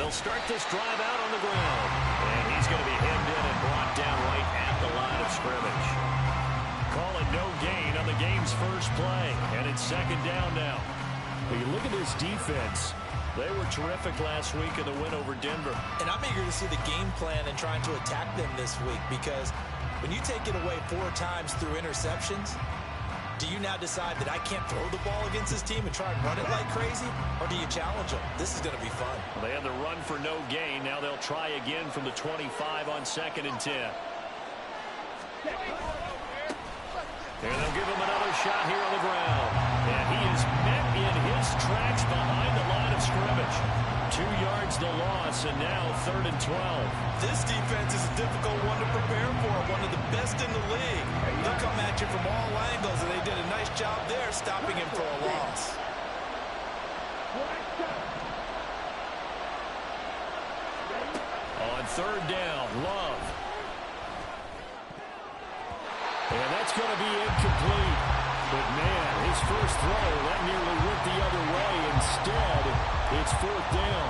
They'll start this drive out on the ground. And he's going to be hemmed in and brought down right at the line of scrimmage. Call it no gain on the game's first play. And it's second down now. When you look at this defense, they were terrific last week in the win over Denver. And I'm eager to see the game plan and trying to attack them this week, because when you take it away 4 times through interceptions, do you now decide that I can't throw the ball against this team and try and run it like crazy? Or do you challenge them? This is going to be fun. Well, they had the run for no gain. Now they'll try again from the 25 on 2nd and 10. And they'll give him another shot here on the ground. And he is met in his tracks behind the line of scrimmage. 2 yards the loss, and now 3rd and 12. This defense is a difficult one to prepare for, one of the best in the league. They'll come at you from all angles, and they did a nice job there stopping him for a loss. On 3rd down, Love. And that's going to be incomplete. But, man, his first throw, that nearly went the other way. Instead, it's 4th down.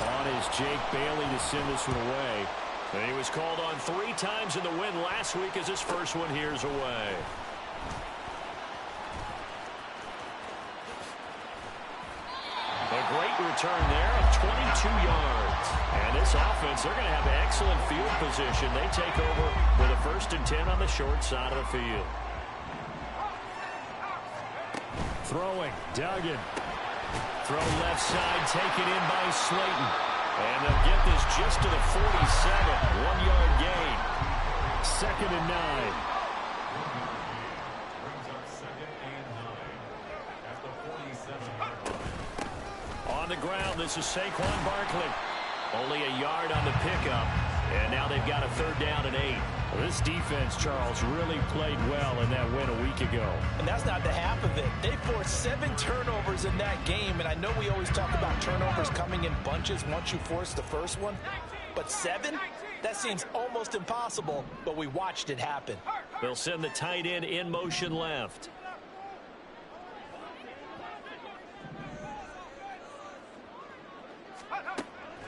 On is Jake Bailey to send this one away. And he was called on 3 times in the win last week as his first one here's away. A great return there of 22 yards. And this offense, they're going to have excellent field position. They take over with a 1st and 10 on the short side of the field. Throwing, Duggan. Throw left side, taken in by Slayton. And they'll get this just to the 47. 1-yard gain. 2nd and 9. On the ground, this is Saquon Barkley. Only a yard on the pickup. And now they've got a 3rd down and 8. Well, this defense, Charles, really played well in that win a week ago. And that's not the half of it. They forced 7 turnovers in that game, and I know we always talk about turnovers coming in bunches once you force the first one. But 7? That seems almost impossible, but we watched it happen. They'll send the tight end in motion left.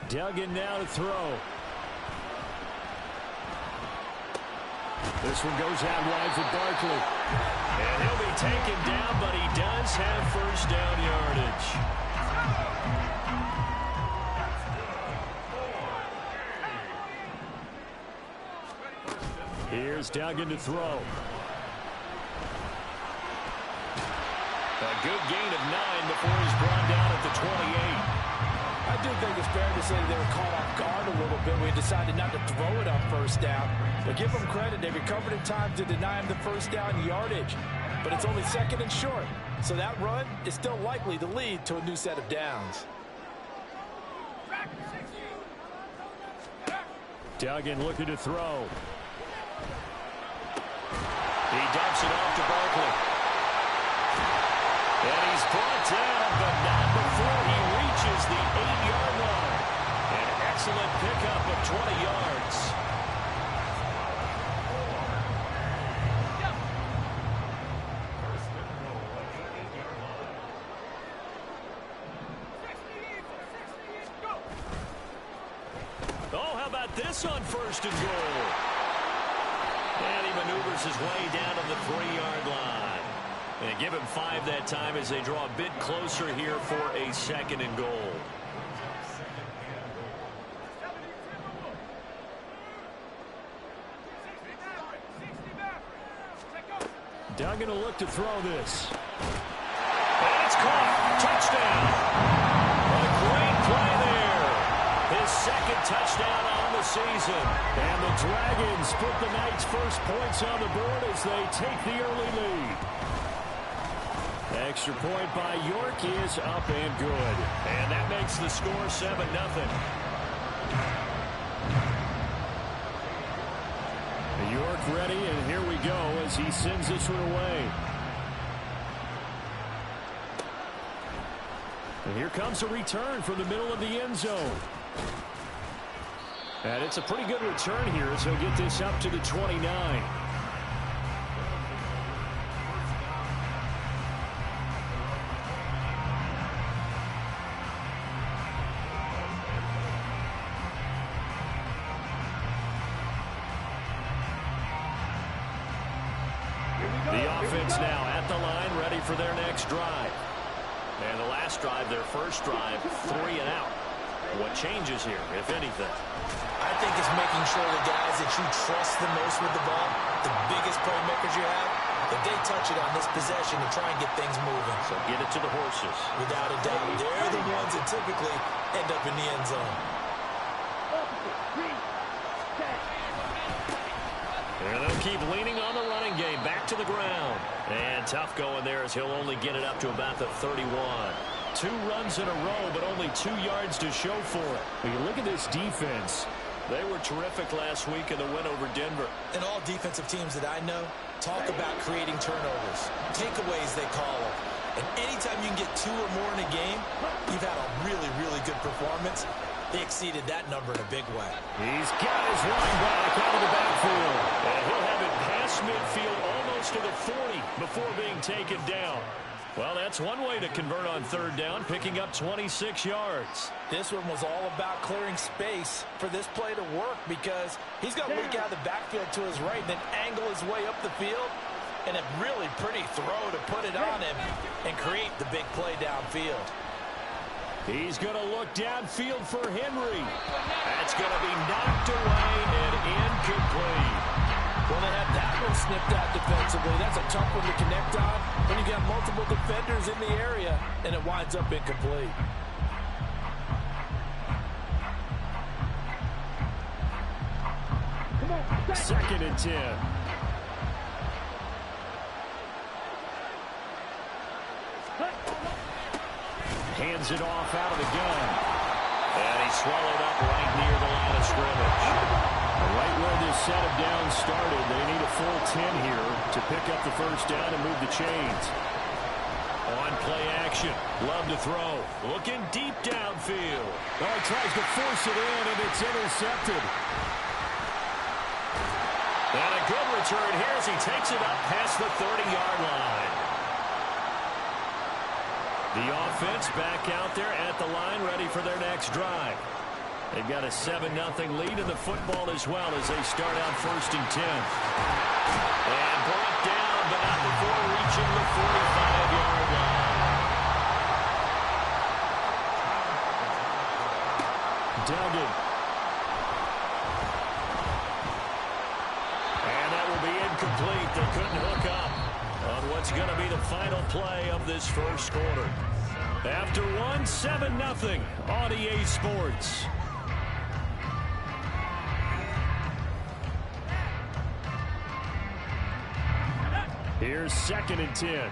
Duggan now to throw. This one goes out wide for Barkley. And he'll be taken down, but he does have 1st down yardage. Here's Duggan to throw. A good gain of 9 before he's brought down at the 28. I do think it's fair to say they were caught off guard a little bit. We decided not to throw it on 1st down. But give them credit. They recovered in time to deny him the 1st down yardage. But it's only 2nd and short. So that run is still likely to lead to a new set of downs. Duggan looking to throw. He dumps it off to Barkley. And he's brought down, but not before he reaches the 8-yard line. An excellent pickup of 20 yards. Oh, how about this on 1st and goal? And he maneuvers his way down to the 3-yard line. And give him 5 that time as they draw a bit closer here for a 2nd and goal. Duggan will look to throw this. And it's caught. Touchdown. A great play there. His 2nd touchdown on the season. And the Dragons put the night's first points on the board as they take the early lead. Extra point by York is up and good. And that makes the score 7-0. York ready, and here we go as he sends this one away. And here comes a return from the middle of the end zone. And it's a pretty good return here as he'll get this up to the 29. The offense now at the line, ready for their next drive. And the last drive, their first drive, 3 and out. What changes here, if anything? I think it's making sure the guys that you trust the most with the ball, the biggest playmakers you have, that they touch it on this possession to try and get things moving. So get it to the horses. Without a doubt, they're the ones that typically end up in the end zone. And they'll keep leaning on the running game. Back to the ground. And tough going there as he'll only get it up to about the 31. 2 runs in a row, but only 2 yards to show for it. When you look at this defense, they were terrific last week in the win over Denver. And all defensive teams that I know talk about creating turnovers. Takeaways, they call them. And anytime you can get 2 or more in a game, you've had a really, really good performance. They exceeded that number in a big way. He's got his running back out of the backfield. And he'll have it past midfield almost to the 40 before being taken down. Well, that's one way to convert on 3rd down, picking up 26 yards. This one was all about clearing space for this play to work because he's going to leak out of the backfield to his right and then angle his way up the field. And a really pretty throw to put it on him and create the big play downfield. He's going to look downfield for Henry. That's going to be knocked away and incomplete. Well, they had that one snipped out defensively. That's a tough one to connect on when you got multiple defenders in the area, and it winds up incomplete. Second and 10. Hands it off out of the gun. And he's swallowed up right near the line of scrimmage. Right where this set of downs started, they need a full 10 here to pick up the first down and move the chains. On play action. Love to throw. Looking deep downfield. Oh, he tries to force it in, and it's intercepted. And a good return here as he takes it up past the 30-yard line. The offense back out there at the line, ready for their next drive. They've got a 7-0 lead in the football as well as they start out 1st and 10. And brought down, but not before reaching the 45-yard line. Duggan. And that will be incomplete. They couldn't hook up on what's going to be the final play of this first quarter. After 7-0 on EA Sports. Here's 2nd and 10.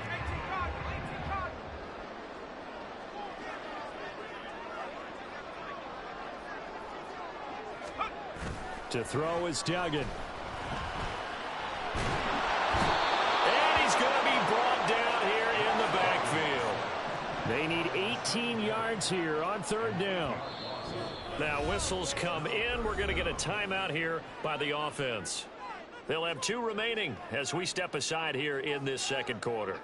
To throw is Duggan. And he's going to be brought down here in the backfield. They need 18 yards here on 3rd down. Now whistles come in. We're going to get a timeout here by the offense. They'll have 2 remaining as we step aside here in this second quarter.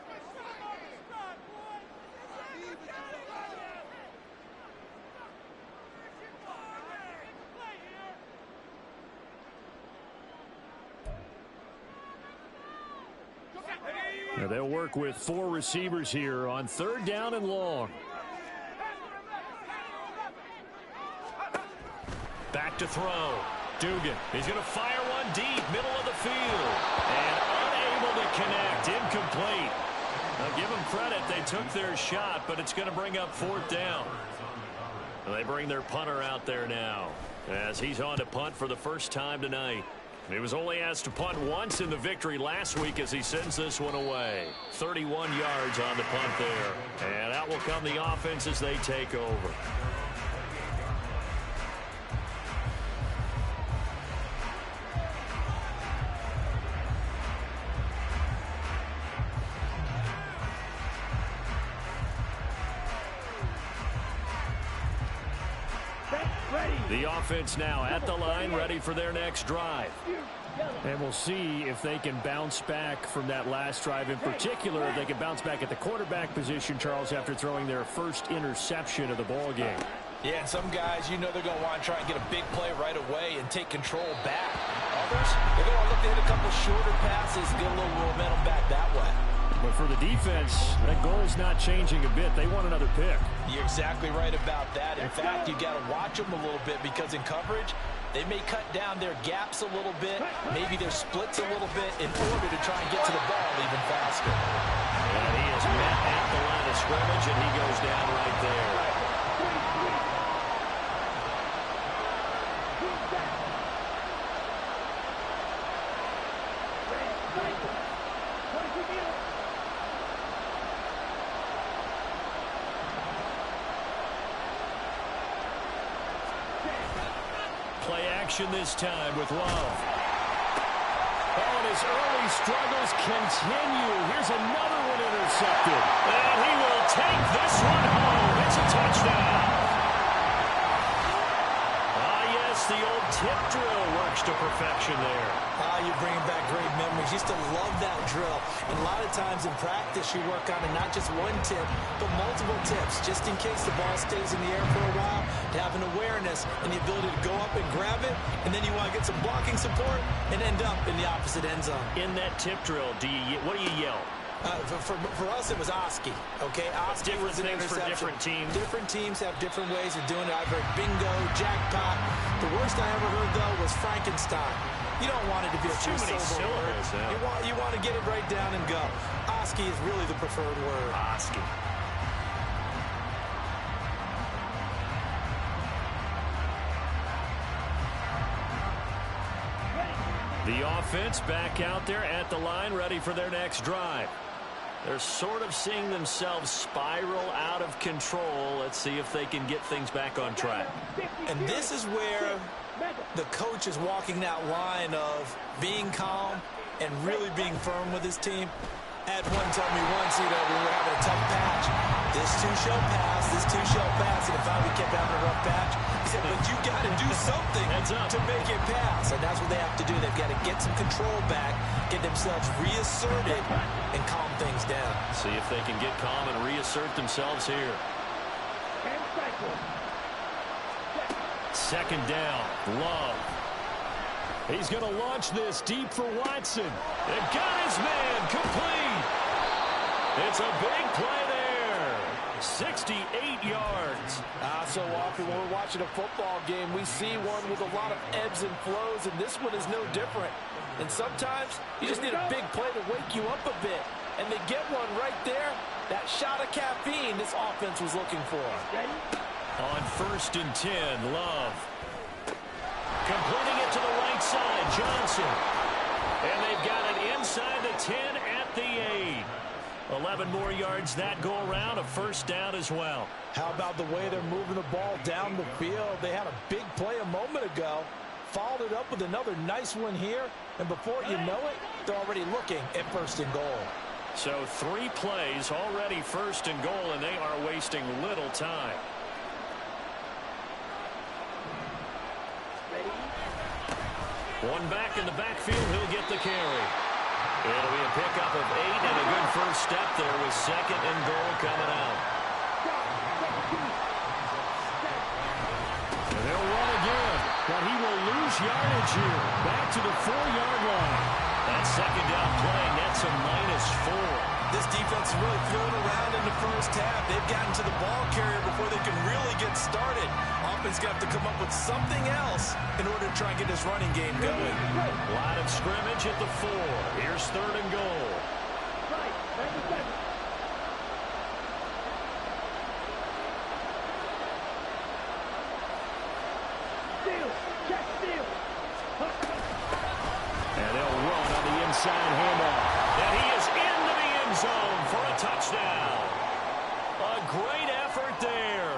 Now they'll work with 4 receivers here on 3rd down and long. Back to throw. Dugan. He's going to fire one deep, middle of the field. And unable to connect. Incomplete. Now give them credit. They took their shot, but it's going to bring up 4th down. And they bring their punter out there now as he's on to punt for the first time tonight. He was only asked to punt once in the victory last week as he sends this one away. 31 yards on the punt there. And out will come the offense as they take over. The offense now at the line, ready for their next drive. And we'll see if they can bounce back from that last drive. In particular, if they can bounce back at the quarterback position, Charles, after throwing their first interception of the ball game. Yeah, and some guys, you know they're going to want to try and get a big play right away and take control back. Others, they're going to look to hit a couple shorter passes, get a little momentum back that way. But for the defense, that goal's not changing a bit. They want another pick. You're exactly right about that. In fact, you got to watch them a little bit because in coverage, they may cut down their gaps a little bit, maybe their splits a little bit in order to try and get to the ball even faster. And he is met at the line of scrimmage, and he goes down right there. Play action this time with Love. Oh, and his early struggles continue. Here's another one intercepted. And he will take this one home. It's a touchdown. Ah, yes, the old tip drill works to perfection there. You're bringing back great memories. Used to love that drill. And a lot of times in practice, you work on it, not just one tip, but multiple tips, just in case the ball stays in the air for a while, to have an awareness and the ability to go up and grab it, and then you want to get some blocking support and end up in the opposite end zone. In that tip drill, what do you yell? For us, it was Oski. Okay, Oski was an interception. For different teams. Different teams have different ways of doing it. I've heard bingo, jackpot. The worst I ever heard, though, was Frankenstein. You don't want it to be a too many syllables. You want to get it right down and go. Oski is really the preferred word. Oski. The offense back out there at the line, ready for their next drive. They're sort of seeing themselves spiral out of control. Let's see if they can get things back on track. And this is where the coach is walking that line of being calm and really being firm with his team. I had one tell me once, we were having a tough patch. This too shall pass, this too shall pass. And if we kept having a rough patch, he said, but you got to do something to make it pass. And that's what they have to do. They've got to get some control back, get themselves reasserted, and calm things down. See if they can get calm and reassert themselves here. Second down, Love. He's going to launch this deep for Watson. It got his man complete. It's a big play there. 68 yards. So often when we're watching a football game, we see one with a lot of ebbs and flows, and this one is no different. And sometimes you just need a big play to wake you up a bit. And they get one right there. That shot of caffeine this offense was looking for. On 1st and 10, Love. Completing it to the right side, Johnson. And they've got it inside the 10 at the 8. 11 more yards that go around, a first down as well. How about the way they're moving the ball down the field? They had a big play a moment ago, followed it up with another nice one here, and before you know it, they're already looking at 1st and goal. So 3 plays, already 1st and goal, and they are wasting little time. One back in the backfield, he'll get the carry. It'll be a pickup of 8 and a good first step there with 2nd and goal coming out. And they'll run again, but he will lose yardage here. Back to the 4-yard line. That 2nd down play nets a -4. This defense is really throwing around in the first half. They've gotten to the ball carrier before they can really get started. Offense got to come up with something else in order to try and get this running game going. Line of scrimmage at the 4. Here's 3rd and goal. And they'll run on the inside handoff. And he is into the end zone for a touchdown. A great effort there.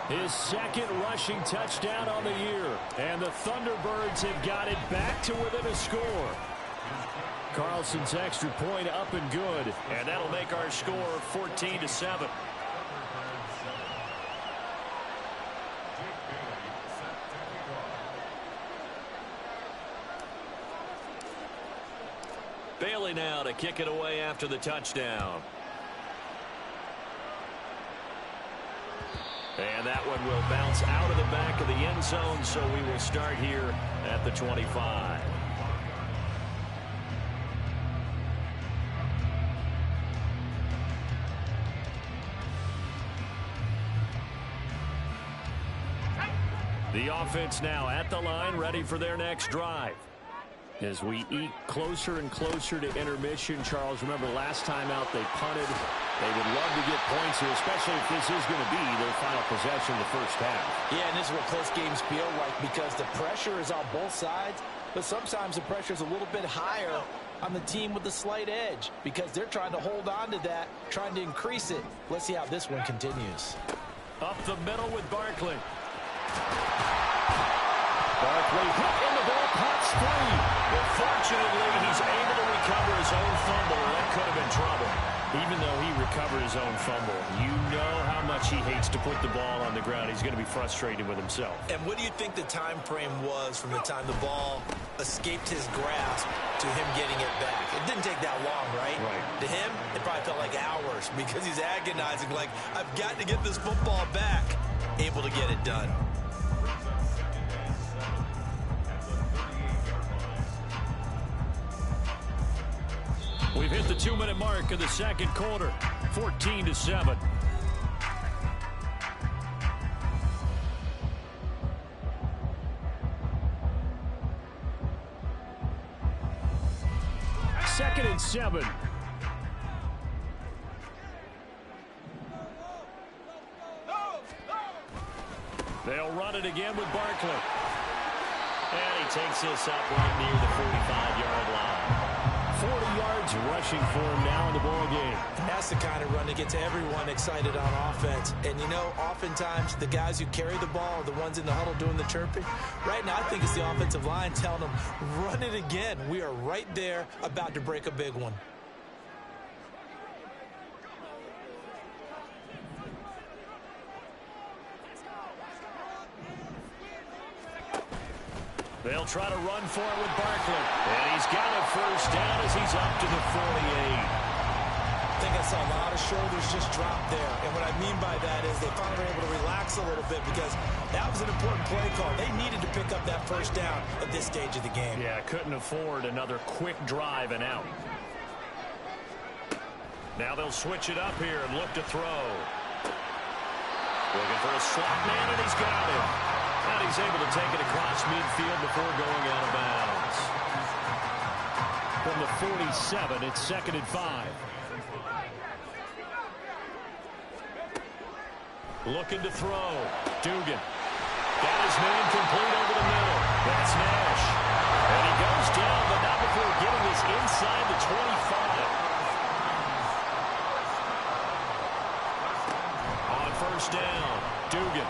His 2nd rushing touchdown on the year. And the Thunderbirds have got it back to within a score. Carlson's extra point up and good. And that'll make our score 14-7. Bailey now to kick it away after the touchdown. And that one will bounce out of the back of the end zone, so we will start here at the 25. The offense now at the line, ready for their next drive. As we eat closer and closer to intermission, Charles, remember last time out they punted. They would love to get points here, especially if this is going to be their final possession of the first half. Yeah, and this is what close games feel like because the pressure is on both sides, but sometimes the pressure is a little bit higher on the team with the slight edge because they're trying to hold on to that, trying to increase it. Let's see how this one continues. Up the middle with Barkley. Barkley hit in the ball, pops free. But fortunately, he's able to recover his own fumble. That could have been trouble. Even though he recovered his own fumble, you know how much he hates to put the ball on the ground. He's going to be frustrated with himself. And what do you think the time frame was from the time the ball escaped his grasp to him getting it back? It didn't take that long, right? Right. To him, it probably felt like hours because he's agonizing, like, I've got to get this football back. Able to get it done. We've hit the 2-minute mark of the second quarter, 14-7. Second and 7. They'll run it again with Barkley. And he takes this up right near the 45-yard line. 40 yards rushing for him now in the ball game. That's the kind of run that gets everyone excited on offense. And, you know, oftentimes the guys who carry the ball are the ones in the huddle doing the chirping. Right now, I think it's the offensive line telling them, run it again. We are right there about to break a big one. They'll try to run for it with Barkley. And he's got a first down as he's up to the 48. I think I saw a lot of shoulders just drop there. And what I mean by that is they finally were able to relax a little bit because that was an important play call. They needed to pick up that first down at this stage of the game. Yeah, couldn't afford another quick drive and out. Now they'll switch it up here and look to throw. Looking for a slot man, and he's got him. And he's able to take it across midfield before going out of bounds. From the 47, it's 2nd and 5. Looking to throw. Dugan. Got his man complete over the middle. That's Nash. And he goes down, but not before getting this inside the 25. On first down, Dugan.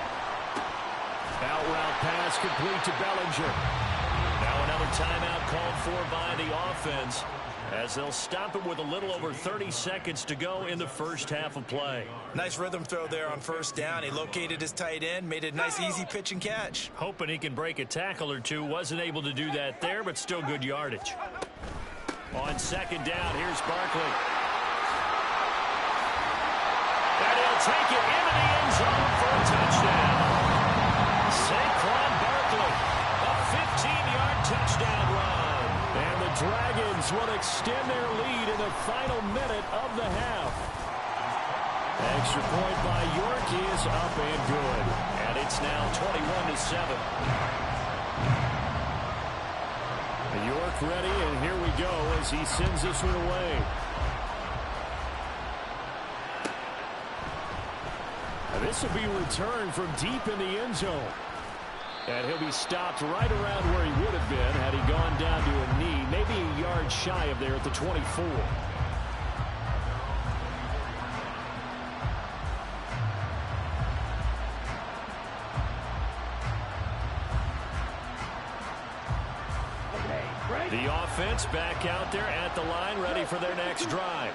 Out route pass complete to Bellinger. Now another timeout called for by the offense as they'll stop it with a little over 30 seconds to go in the first half of play. Nice rhythm throw there on first down. He located his tight end, made a nice easy pitch and catch. Hoping he can break a tackle or two. Wasn't able to do that there, but still good yardage. On second down, here's Barkley. And he'll take it into the end zone for a touchdown. Saquon Barkley, a 15-yard touchdown run. And the Dragons will extend their lead in the final minute of the half. Extra point by York is up and good. And it's now 21-7. York ready, and here we go as he sends this one away. And this will be returned from deep in the end zone. And he'll be stopped right around where he would have been had he gone down to a knee, maybe a yard shy of there at the 24. The offense back out there at the line, ready for their next drive.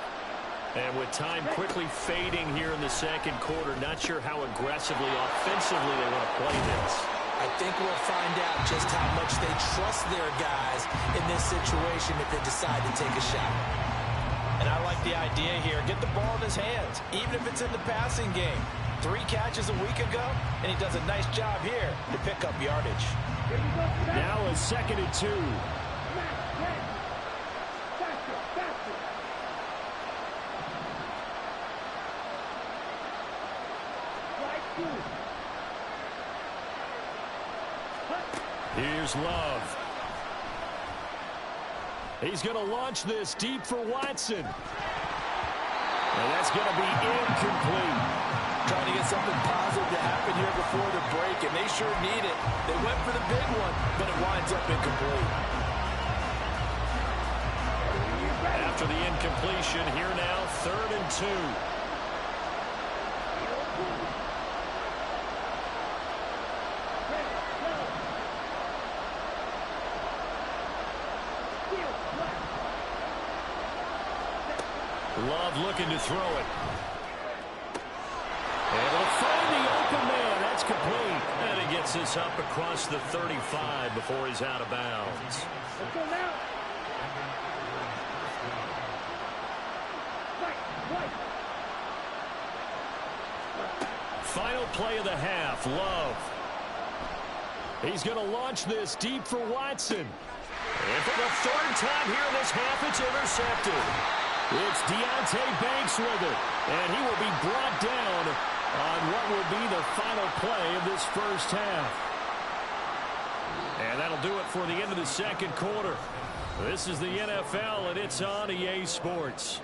And with time quickly fading here in the second quarter, not sure how aggressively, offensively they want to play this. I think we'll find out just how much they trust their guys in this situation if they decide to take a shot. And I like the idea here. Get the ball in his hands, even if it's in the passing game. 3 catches a week ago, and he does a nice job here to pick up yardage. Now a 2nd and 2. Here's Love. He's going to launch this deep for Watson. And that's going to be incomplete. Trying to get something positive to happen here before the break, and they sure need it. They went for the big one, but it winds up incomplete. After the incompletion, here now, 3rd and 2. Love looking to throw it. And it'll find the open man. That's complete. And he gets this up across the 35 before he's out of bounds. Let's go now. Final play of the half, Love. He's going to launch this deep for Watson. And for the 3rd time here in this half, it's intercepted. It's Deonte Banks with it, and he will be brought down on what will be the final play of this first half. And that'll do it for the end of the 2nd quarter. This is the NFL, and it's on EA Sports.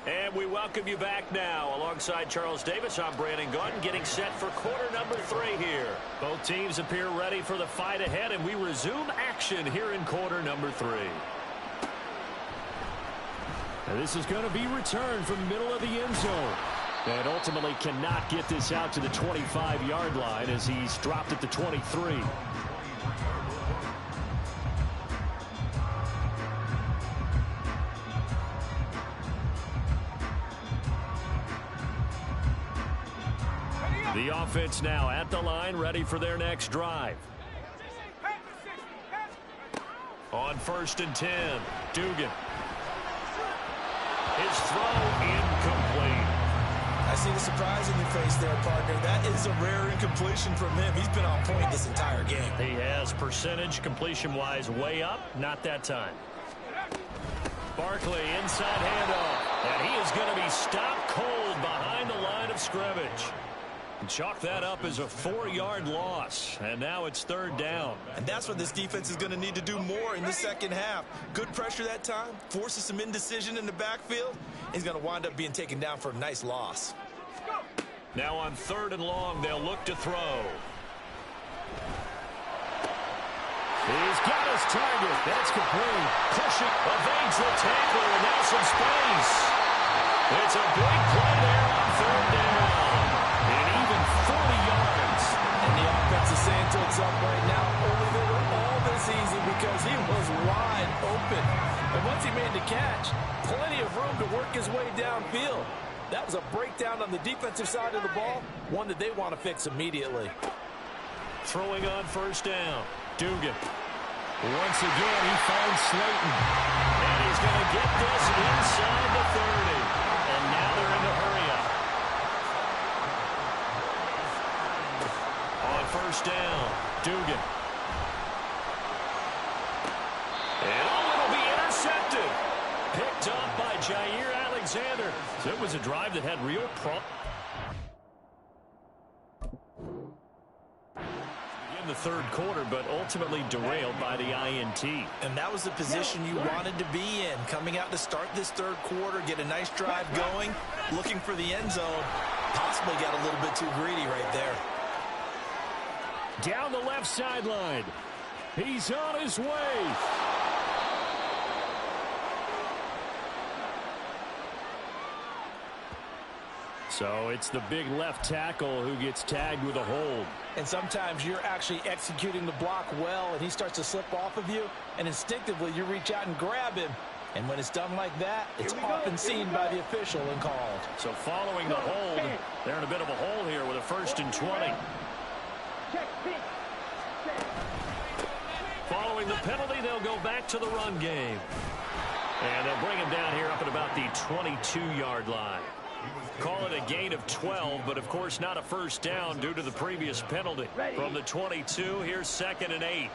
And we welcome you back now. Alongside Charles Davis, I'm Brandon Gaudin, getting set for quarter number 3 here. Both teams appear ready for the fight ahead, and we resume action here in quarter number 3. And this is going to be returned from the middle of the end zone. And ultimately cannot get this out to the 25-yard line as he's dropped at the 23. The offense now at the line, ready for their next drive. On 1st and 10, Dugan. His throw incomplete. I see the surprise in your face there, partner. That is a rare incompletion from him. He's been on point this entire game. He has percentage completion-wise way up. Not that time. Barkley inside handoff. And he is going to be stopped cold behind the line of scrimmage. Chalk that up as a 4-yard loss, and now it's 3rd down. And that's what this defense is going to need to do more in the 2nd half. Good pressure that time, forces some indecision in the backfield. He's going to wind up being taken down for a nice loss. Now on 3rd and long, they'll look to throw. He's got his target. That's complete. Pushing, evades the tackler, and now some space. It's a big play there on 3rd down. And even 40 yards. And the offense is saying to itself right now, only they were all this easy because he was wide open. And once he made the catch, plenty of room to work his way downfield. That was a breakdown on the defensive side of the ball, one that they want to fix immediately. Throwing on 1st down, Dugan. Once again, he finds Slayton. And he's going to get this inside the 30. And now they're in the hurry up. On 1st down, Dugan. And it'll be intercepted. Picked up by Jair Alexander. So it was a drive that had real in the 3rd quarter, but ultimately derailed by the INT. And that was the position you wanted to be in. Coming out to start this 3rd quarter, get a nice drive going, looking for the end zone. Possibly got a little bit too greedy right there. Down the left sideline. He's on his way. So it's the big left tackle who gets tagged with a hold. And sometimes you're actually executing the block well, and he starts to slip off of you, and instinctively you reach out and grab him. And when it's done like that, it's often seen by the official and called. So following the hold, they're in a bit of a hole here with a 1st and 20. Following the penalty, they'll go back to the run game. And they'll bring him down here up at about the 22-yard line. Call it a gain of 12, but of course not a 1st down due to the previous penalty. From the 22, here's 2nd and 8.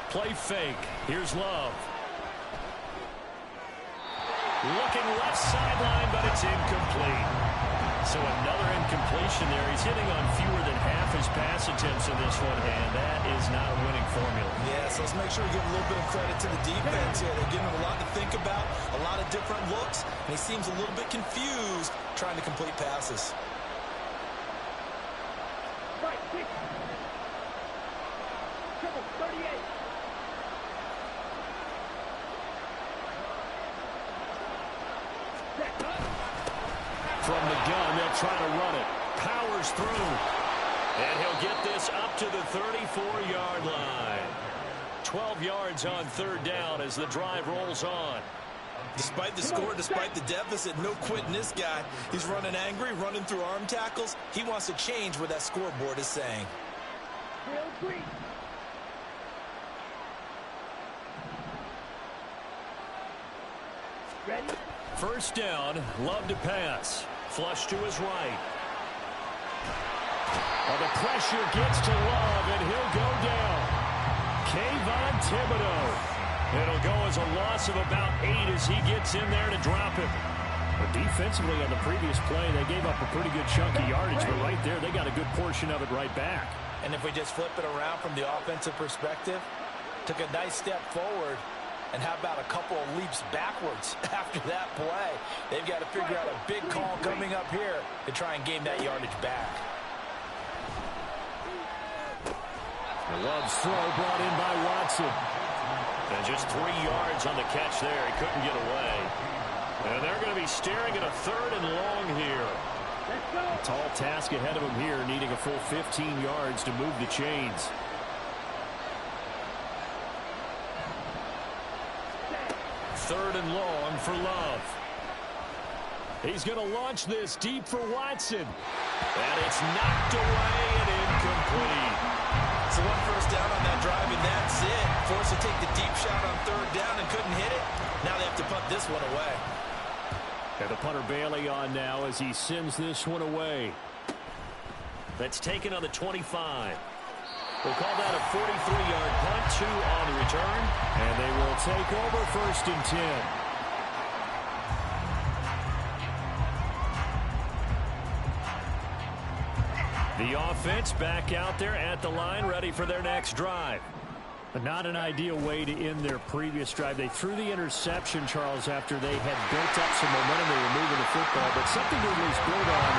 Play fake. Here's Love. Looking left sideline, but it's incomplete. So another incompletion there. He's hitting on fewer than half his pass attempts in this one, and that is not a winning formula. Yeah, so let's make sure we give a little bit of credit to the defense here. They're giving him a lot to think about, a lot of different looks, and he seems a little bit confused trying to complete passes. From the gun, they'll try to run it. Powers through. And he'll get this up to the 34-yard line. 12 yards on third down as the drive rolls on. Despite the score, despite the deficit, no quitting this guy. He's running angry, running through arm tackles. He wants to change what that scoreboard is saying. Ready? First down, Love to pass. Flush to his right. Well, the pressure gets to Love, and he'll go down. Kayvon Thibodeaux. It'll go as a loss of about 8 as he gets in there to drop him. But defensively on the previous play, they gave up a pretty good chunk of yardage, but right there, they got a good portion of it right back. And if we just flip it around from the offensive perspective, took a nice step forward. And how about a couple of leaps backwards after that play? They've got to figure out a big call coming up here to try and gain that yardage back. Love's throw brought in by Watson. And just 3 yards on the catch there. He couldn't get away. And they're going to be staring at a 3rd and long here. Tall task ahead of him here, needing a full 15 yards to move the chains. 3rd and long for Love. He's going to launch this deep for Watson. And it's knocked away and incomplete. So 1 first down on that drive, and that's it. Forced to take the deep shot on 3rd down and couldn't hit it. Now they have to punt this one away. And the punter Bailey on now as he sends this one away. That's taken on the 25. We'll call that a 43-yard punt, 2 on the return. And they will take over 1st and 10. The offense back out there at the line, ready for their next drive. But not an ideal way to end their previous drive. They threw the interception, Charles, after they had built up some momentum. They were moving the football, but something to at least build on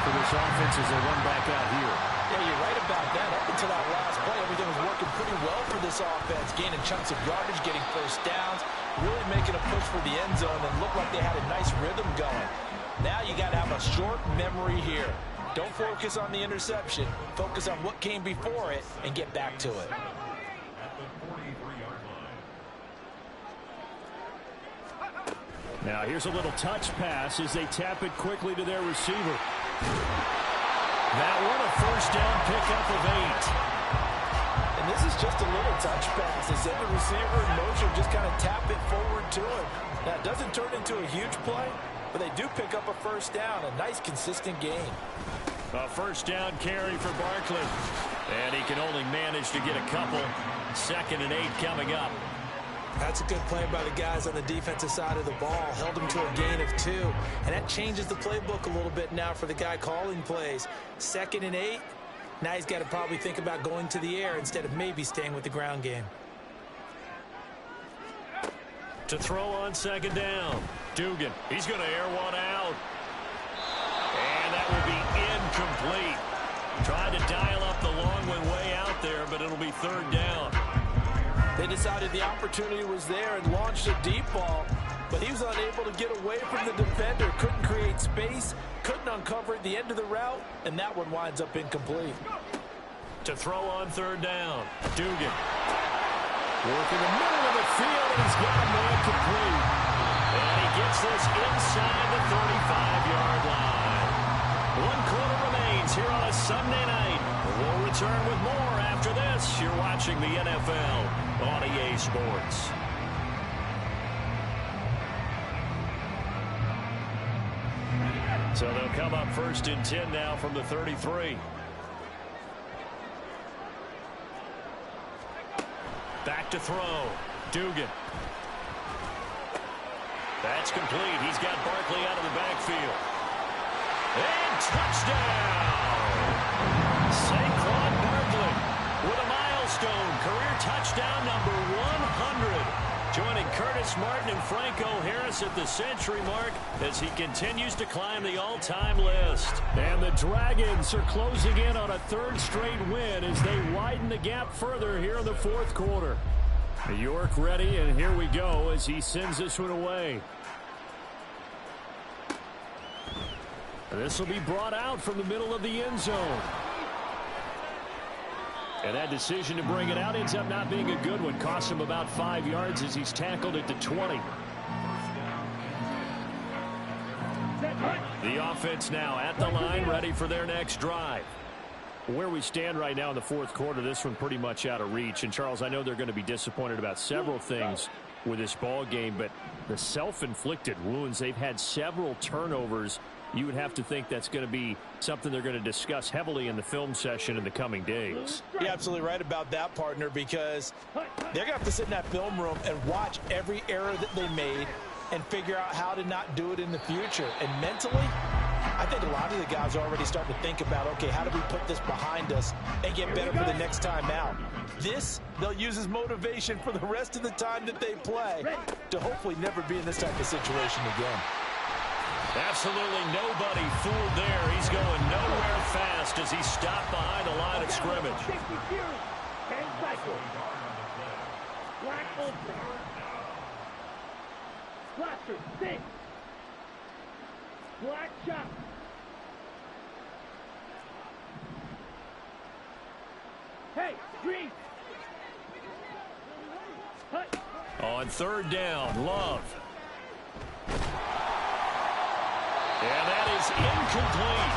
for this offense as they run back out here. Yeah, you're right about that. Up until that last play, everything was working pretty well for this offense. Gaining chunks of yardage, getting first downs, really making a push for the end zone, and looked like they had a nice rhythm going. Now you got to have a short memory here. Don't focus on the interception. Focus on what came before it and get back to it. Now here's a little touch pass as they tap it quickly to their receiver. That one a first down pickup of 8. And this is just a little touch pass. They send the receiver in motion, just kind of tap it forward to him. Now it doesn't turn into a huge play, but they do pick up a first down. A nice consistent gain. A first down carry for Barkley. And he can only manage to get a couple. 2nd and 8 coming up. That's a good play by the guys on the defensive side of the ball. Held him to a gain of 2. And that changes the playbook a little bit now for the guy calling plays. 2nd and 8. Now he's got to probably think about going to the air instead of maybe staying with the ground game. To throw on 2nd down. Dugan. He's going to air one out. And that will be incomplete. Tried to dial up the long one way out there, but it'll be 3rd down. They decided the opportunity was there and launched a deep ball, but he was unable to get away from the defender. Couldn't create space, couldn't uncover at the end of the route, and that one winds up incomplete. To throw on 3rd down. Dugan. Working the middle of the field, and he's got him there complete. And he gets this inside the 35-yard line. 1 quarter remains here on a Sunday night. We'll return with more after this. You're watching the NFL on EA Sports. So they'll come up 1st and 10 now from the 33. Back to throw. Dugan. That's complete. He's got Barkley out of the backfield. And touchdown! Saquon Barkley with a milestone. Career touchdown number 100. Joining Curtis Martin and Franco Harris at the century mark as he continues to climb the all-time list. And the Dragons are closing in on a third straight win as they widen the gap further here in the fourth quarter. York ready, and here we go as he sends this one away. This will be brought out from the middle of the end zone. And that decision to bring it out ends up not being a good one. Cost him about 5 yards as he's tackled at the 20. The offense now at the line, ready for their next drive. Where we stand right now in the fourth quarter, this one pretty much out of reach. And, Charles, I know they're going to be disappointed about several things with this ball game, but the self-inflicted wounds, they've had several turnovers. You would have to think that's going to be something they're going to discuss heavily in the film session in the coming days. You're absolutely right about that, partner, because they're going to have to sit in that film room and watch every error that they made and figure out how to not do it in the future. And mentally, I think a lot of the guys are already starting to think about, okay, how do we put this behind us and get better for the next time out? This, they'll use as motivation for the rest of the time that they play to hopefully never be in this type of situation again. Absolutely nobody fooled there. He's going nowhere fast as he stopped behind the line of scrimmage. Black shot. Hey, green. On third down, Love. And that is incomplete.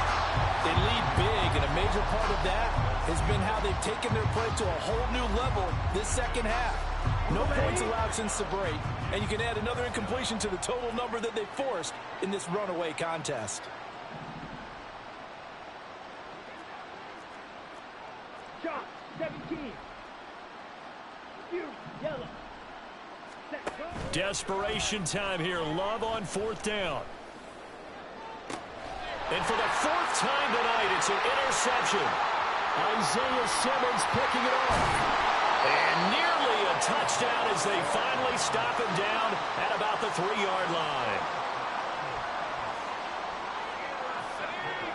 They lead big, and a major part of that has been how they've taken their play to a whole new level this second half. No points allowed since the break, and you can add another incompletion to the total number that they forced in this runaway contest. Shot, 17. Yellow. Desperation time here. Love on fourth down. And for the fourth time tonight, it's an interception. Isaiah Simmons picking it off. And nearly a touchdown as they finally stop him down at about the 3-yard line.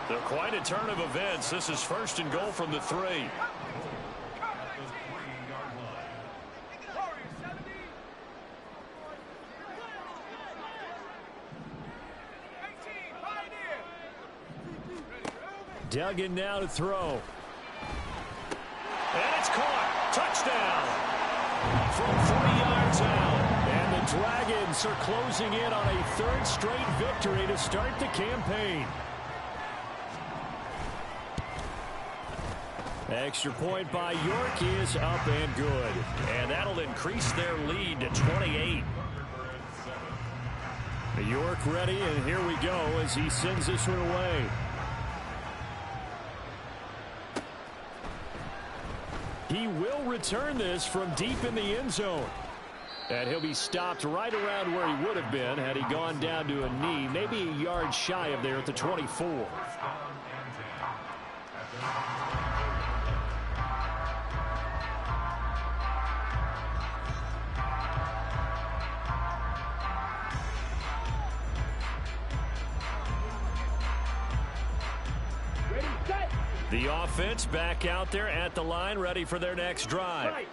So quite a turn of events. This is first and goal from the 3. Duggan now to throw. And it's caught. Touchdown. From 40 yards out. And the Dragons are closing in on a third straight victory to start the campaign. Extra point by York is up and good. And that'll increase their lead to 28. York ready, and here we go as he sends this one away. He will return this from deep in the end zone. And he'll be stopped right around where he would have been had he gone down to a knee, maybe a yard shy of there at the 24. The offense back out there at the line, ready for their next drive.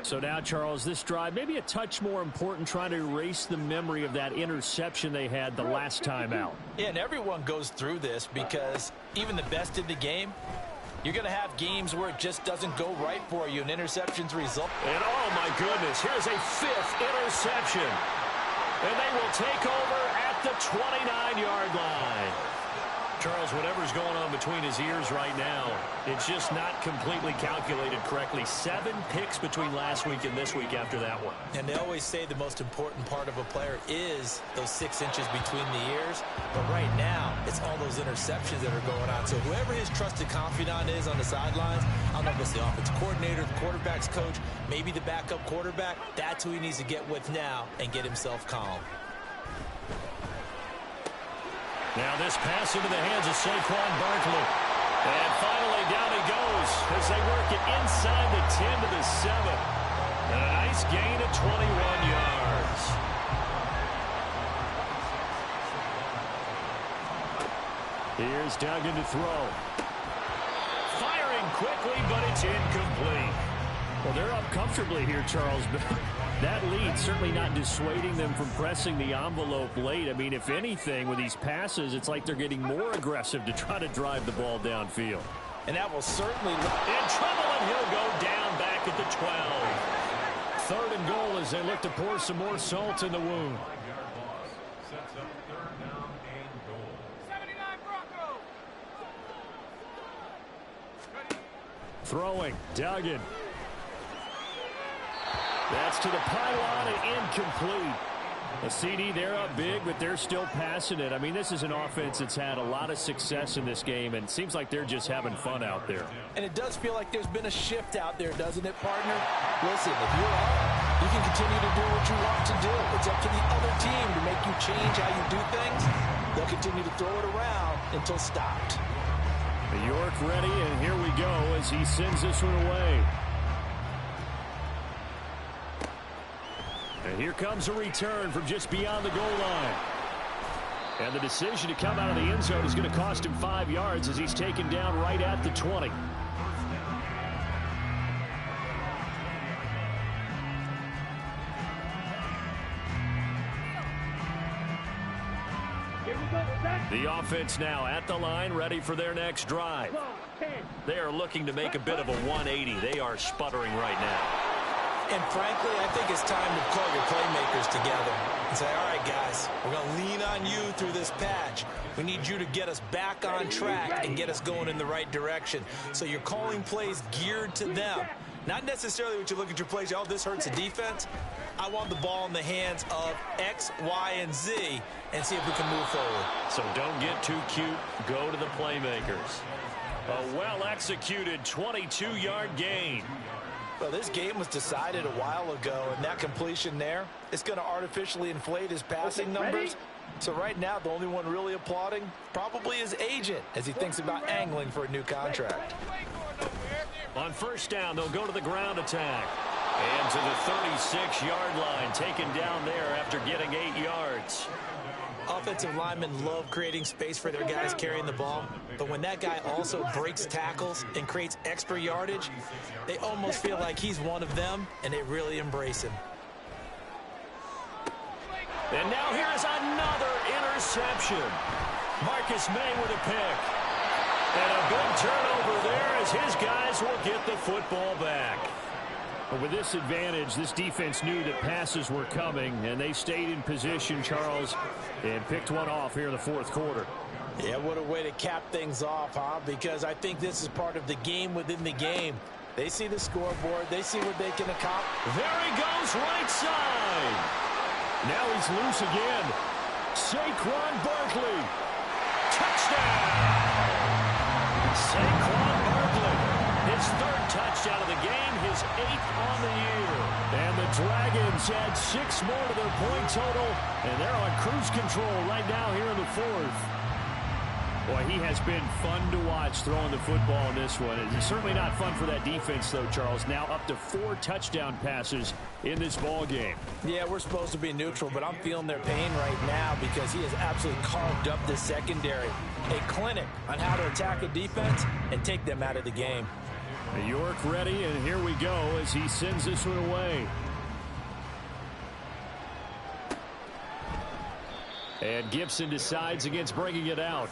So now, Charles, this drive maybe a touch more important, trying to erase the memory of that interception they had the last time out. Yeah, and everyone goes through this because even the best in the game, you're going to have games where it just doesn't go right for you, and interceptions result. And oh my goodness, here's a 5th interception. And they will take over at the 29-yard line. Charles, whatever's going on between his ears right now, it's just not completely calculated correctly. 7 picks between last week and this week after that one. And they always say the most important part of a player is those 6 inches between the ears. But right now, it's all those interceptions that are going on. So whoever his trusted confidant is on the sidelines, I don't know if it's the offensive coordinator, the quarterback's coach, maybe the backup quarterback, that's who he needs to get with now and get himself calm. Now this pass into the hands of Saquon Barkley. And finally down he goes as they work it inside the 10 to the 7. And a nice gain of 21 yards. Here's Duggan to throw. Firing quickly, but it's incomplete. Well, they're up comfortably here, Charles, but that lead certainly not dissuading them from pressing the envelope late. I mean, if anything, with these passes, it's like they're getting more aggressive to try to drive the ball downfield. And that will certainly... In trouble, and he'll go down back at the 12. 3rd and goal as they look to pour some more salt in the wound. Throwing, Duggan. That's to the pylon and incomplete. A CD, they're up big, but they're still passing it. I mean, this is an offense that's had a lot of success in this game, and it seems like they're just having fun out there. And it does feel like there's been a shift out there, doesn't it, partner? Listen, if you're up, you can continue to do what you want to do. It's up to the other team to make you change how you do things. They'll continue to throw it around until stopped. York ready, and here we go as he sends this one away. And here comes a return from just beyond the goal line. And the decision to come out of the end zone is going to cost him 5 yards as he's taken down right at the 20. The offense now at the line, ready for their next drive. They are looking to make a bit of a 180. They are sputtering right now. And frankly, I think it's time to call your playmakers together and say, all right, guys, we're going to lean on you through this patch. We need you to get us back on track and get us going in the right direction. So you're calling plays geared to them. Not necessarily what you look at your plays, oh, this hurts the defense. I want the ball in the hands of X, Y, and Z and see if we can move forward. So don't get too cute. Go to the playmakers. A well-executed 22-yard gain. Well, this game was decided a while ago, and that completion there, it's going to artificially inflate his passing numbers. So right now, the only one really applauding probably his agent as he thinks about angling for a new contract. On first down, they'll go to the ground attack. And to the 36-yard line, taken down there after getting 8 yards. Offensive linemen love creating space for their guys carrying the ball, but when that guy also breaks tackles and creates extra yardage, they almost feel like he's one of them, and they really embrace him. And now here's another interception. Marcus May with a pick. And a big turnover there as his guys will get the football back. But with this advantage, this defense knew that passes were coming, and they stayed in position, Charles, and picked one off here in the 4th quarter. Yeah, what a way to cap things off, huh? Because I think this is part of the game within the game. They see the scoreboard. They see what they can accomplish. There he goes, right side. Now he's loose again. Saquon Barkley. Touchdown. Saquon Barkley. His 3rd touchdown of the game, his 8th on the year. And the Dragons add 6 more to their point total, and they're on cruise control right now here in the 4th. Boy, he has been fun to watch throwing the football in this one. It's certainly not fun for that defense, though, Charles. Now up to 4 touchdown passes in this ball game. Yeah, we're supposed to be neutral, but I'm feeling their pain right now because he has absolutely carved up the secondary. A clinic on how to attack a defense and take them out of the game. York ready, and here we go as he sends this one away. And Gibson decides against bringing it out.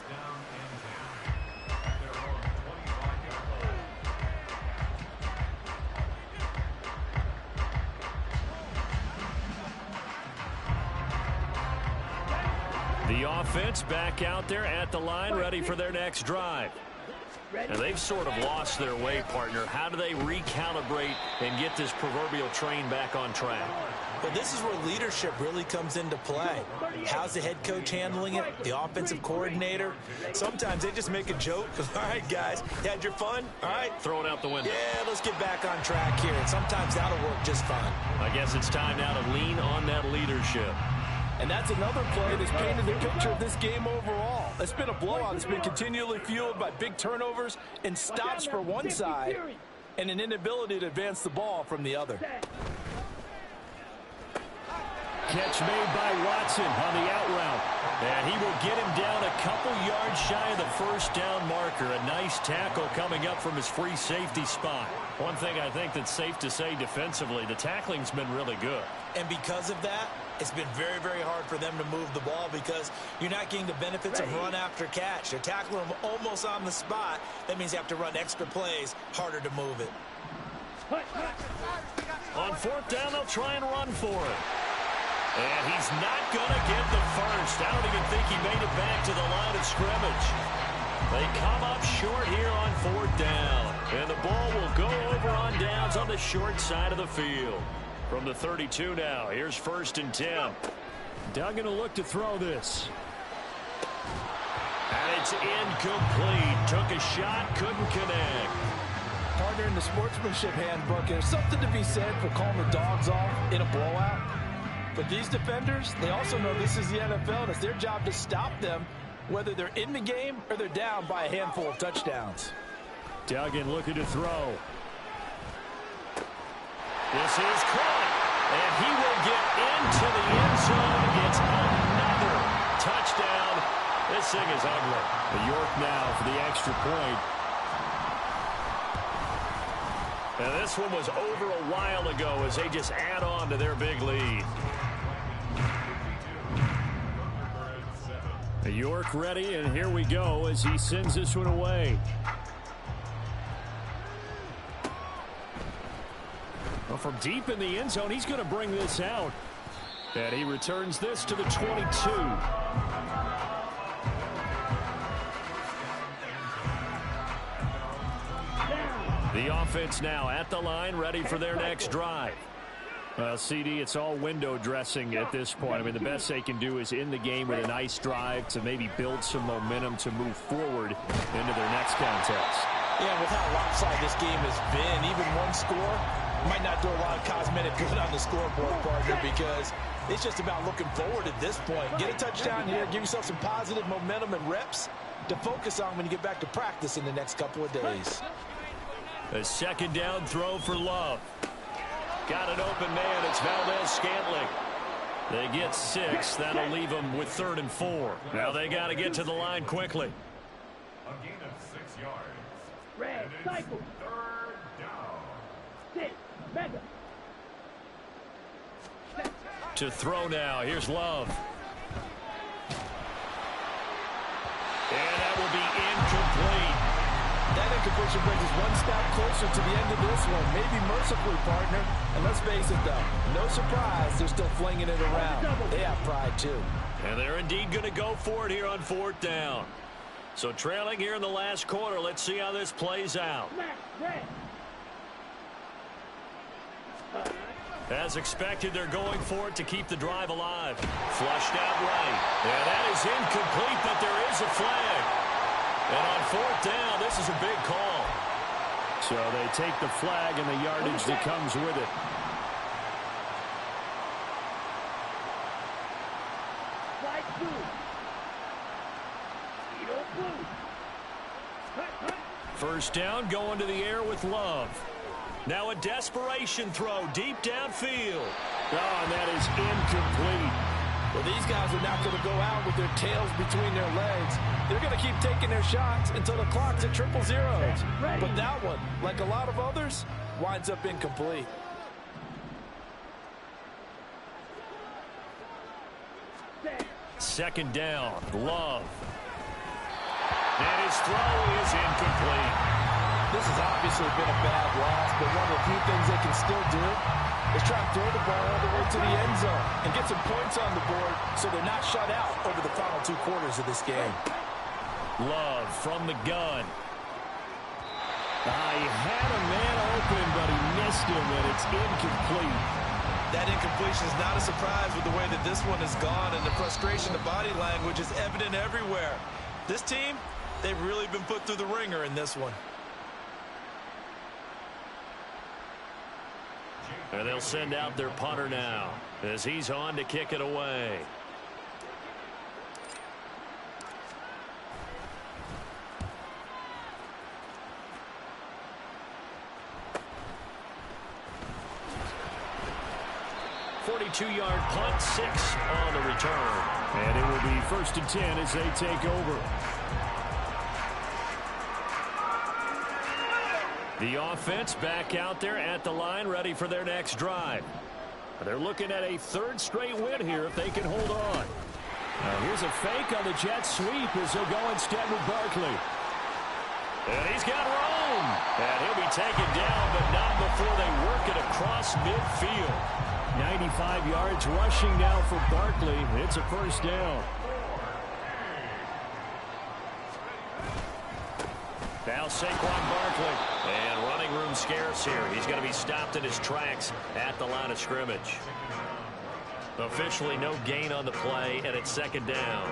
The offense back out there at the line, ready for their next drive. And they've sort of lost their way, partner. How do they recalibrate and get this proverbial train back on track? Well, this is where leadership really comes into play. How's the head coach handling it? The offensive coordinator? Sometimes they just make a joke. All right, guys, you had your fun? All right. Throw it out the window. Yeah, let's get back on track here. And sometimes that'll work just fine. I guess it's time now to lean on that leadership. And that's another play that's painted the picture of this game overall. It's been a blowout. It's been continually fueled by big turnovers and stops for one side and an inability to advance the ball from the other. Catch made by Watson on the out route. And he will get him down a couple yards shy of the first down marker. A nice tackle coming up from his free safety spot. One thing I think that's safe to say defensively, the tackling's been really good. And because of that, it's been very, very hard for them to move the ball because you're not getting the benefits of run after catch. They're tackling them almost on the spot. That means they have to run extra plays, harder to move it. On fourth down, they'll try and run for it. And he's not going to get the first. I don't even think he made it back to the line of scrimmage. They come up short here on fourth down. And the ball will go over on downs on the short side of the field. From the 32 now, here's 1st and 10. Duggan will look to throw this. And it's incomplete. Took a shot, couldn't connect. Partner, in the sportsmanship handbook, there's something to be said for calling the dogs off in a blowout. But these defenders, they also know this is the NFL, and it's their job to stop them, whether they're in the game or they're down by a handful of touchdowns. Duggan looking to throw. This is caught, and he will get into the end zone. Gets another touchdown. This thing is ugly. York now for the extra point. And this one was over a while ago as they just add on to their big lead. York ready, and here we go as he sends this one away. Well, from deep in the end zone, he's going to bring this out. And he returns this to the 22. The offense now at the line, ready for their next drive. Well, CD, it's all window dressing at this point. I mean, the best they can do is in the game with a nice drive to maybe build some momentum to move forward into their next contest. Yeah, with how lopsided this game has been, even one score might not do a lot of cosmetic good on the scoreboard, partner, because it's just about looking forward at this point. Get a touchdown here, give yourself some positive momentum and reps to focus on when you get back to practice in the next couple of days. A second down throw for Love. Got an open man. It's Valdez-Scantling. They get 6. That'll leave them with 3rd and 4. Now they got to get to the line quickly. A gain of 6 yards. Red, cycle. 3rd down. 6, mega. To throw now. Here's Love. And that will be incomplete. That incompletion brings us one step closer to the end of this one. Maybe mercifully, partner. And let's face it, though, no surprise, they're still flinging it around. They have pride, too. And they're indeed going to go for it here on 4th down. So trailing here in the last quarter. Let's see how this plays out. As expected, they're going for it to keep the drive alive. Flushed out right. Yeah, that is incomplete, but there is a flag. And on 4th down, this is a big call. So they take the flag and the yardage that comes with it. First down, going to the air with Love. Now a desperation throw deep downfield. Oh, and that is incomplete. Well, these guys are not going to go out with their tails between their legs. They're going to keep taking their shots until the clock's at 000. But that one, like a lot of others, winds up incomplete. Second down, Love. And his throw is incomplete. This has obviously been a bad loss, but one of the few things they can still do is try to throw the ball all the way to the end zone and get some points on the board so they're not shut out over the final 2 quarters of this game. Love from the gun. He had a man open, but he missed him, and it's incomplete. That incompletion is not a surprise with the way that this one has gone, and the frustration, the body language is evident everywhere. This team, they've really been put through the ringer in this one. And they'll send out their punter now as he's on to kick it away. .42-yard punt, 6 on the return. And it will be 1st and 10 as they take over. The offense back out there at the line, ready for their next drive. They're looking at a 3rd straight win here if they can hold on. Now here's a fake on the jet sweep as they'll go instead with Barkley. And he's got room. And he'll be taken down, but not before they work it across midfield. 95 yards rushing now for Barkley. It's a 1st down. Now Saquon Barkley. And running room scarce here. He's going to be stopped in his tracks at the line of scrimmage. Officially no gain on the play, and it's 2nd down.